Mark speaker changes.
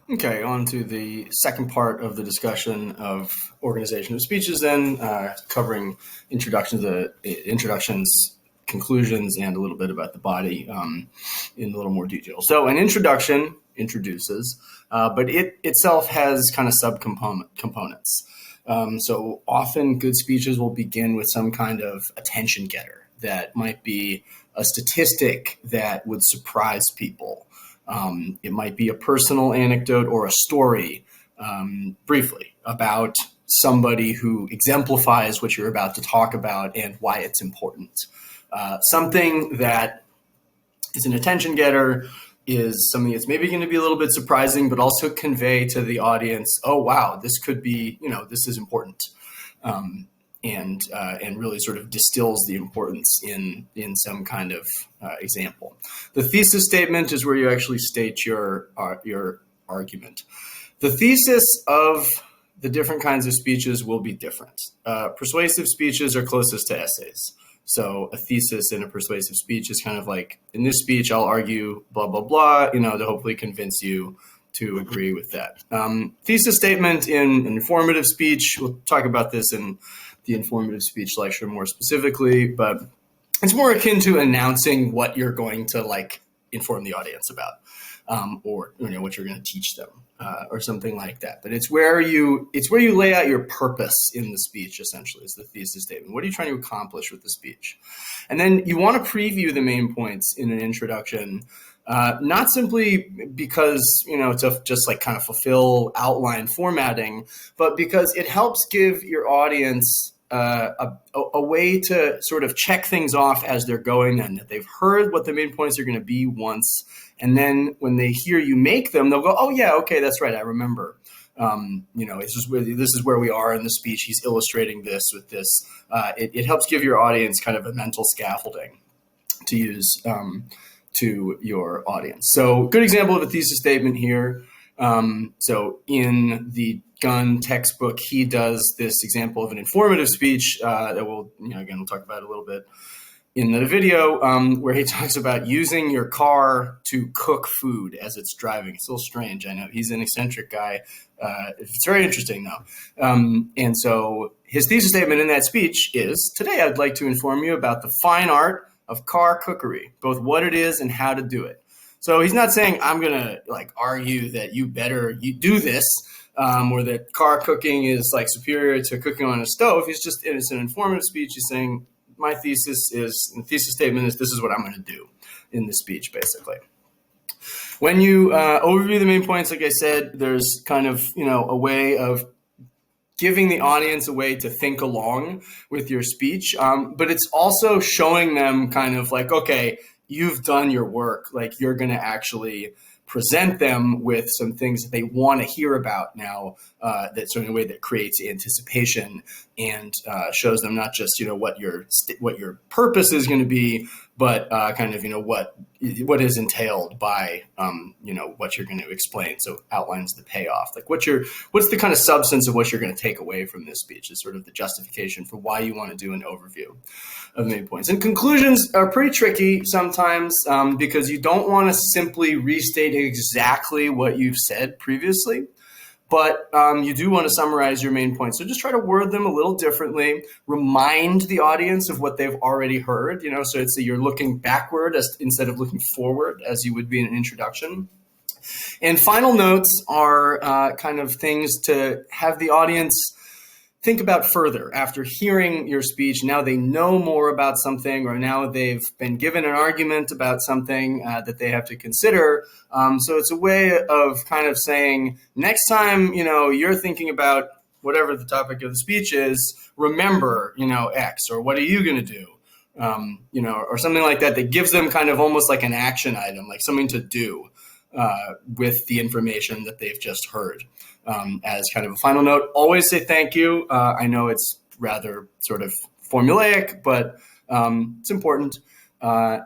Speaker 1: Okay, on to the second part of the discussion of organization of speeches then, covering introductions, conclusions, and a little bit about the body in a little more detail. So an introduction introduces, but it itself has kind of subcomponents. So often good speeches will begin with some kind of attention getter that might be a statistic that would surprise people. It might be a personal anecdote or a story, briefly, about somebody who exemplifies what you're about to talk about and why it's important. Something that is an attention getter is something that's maybe going to be a little bit surprising, but also convey to the audience, oh, wow, this could be, this is important. And really sort of distills the importance in some kind of example. The thesis statement is where you actually state your argument. The thesis of the different kinds of speeches will be different. Persuasive speeches are closest to essays. So a thesis in a persuasive speech is kind of like, in this speech, I'll argue blah, blah, blah, to hopefully convince you to agree with that. Thesis statement in an informative speech, we'll talk about this in the informative speech lecture more specifically, but it's more akin to announcing what you're going to inform the audience about, or what you're going to teach them, or something like that. But it's where you lay out your purpose in the speech. Essentially, is the thesis statement. What are you trying to accomplish with the speech? And then you want to preview the main points in an introduction. Not simply because, to just kind of fulfill outline formatting, but because it helps give your audience a way to sort of check things off as they're going, and that they've heard what the main points are going to be once. And then when they hear you make them, they'll go, oh, yeah, okay, that's right, I remember. This is where we are in the speech. He's illustrating this with this. It helps give your audience kind of a mental scaffolding to use to your audience. So good example of a thesis statement here. So in the Gunn textbook, he does this example of an informative speech that we'll talk about a little bit in the video, where he talks about using your car to cook food as it's driving. It's a little strange, I know. He's an eccentric guy. It's very interesting, though. And so his thesis statement in that speech is, today I'd like to inform you about the fine art of car cookery, both what it is and how to do it. So he's not saying I'm going to argue that you do this, or that car cooking is superior to cooking on a stove. It's an informative speech. He's saying my thesis statement is this is what I'm going to do in the speech, basically. When you overview the main points, like I said, there's kind of, a way of giving the audience a way to think along with your speech. But it's also showing them kind of okay, you've done your work. You're going to actually present them with some things that they want to hear about now, that's in a way that creates anticipation and shows them not just what your purpose is going to be, but kind of what is entailed by what you're going to explain. So outlines the payoff, what's the kind of substance of what you're going to take away from this speech is sort of the justification for why you want to do an overview of the main points. And conclusions are pretty tricky sometimes, because you don't want to simply restate exactly what you've said previously, but you do want to summarize your main points. So just try to word them a little differently, remind the audience of what they've already heard, so you're looking backward instead of looking forward as you would be in an introduction. And final notes are kind of things to have the audience think about further after hearing your speech. Now they know more about something, or now they've been given an argument about something that they have to consider. So it's a way of kind of saying, next time, you're thinking about whatever the topic of the speech is, remember, X, or what are you going to do? Or something like that, that gives them kind of almost like an action item, like something to do with the information that they've just heard. As kind of a final note, always say thank you. I know it's rather sort of formulaic, but it's important. And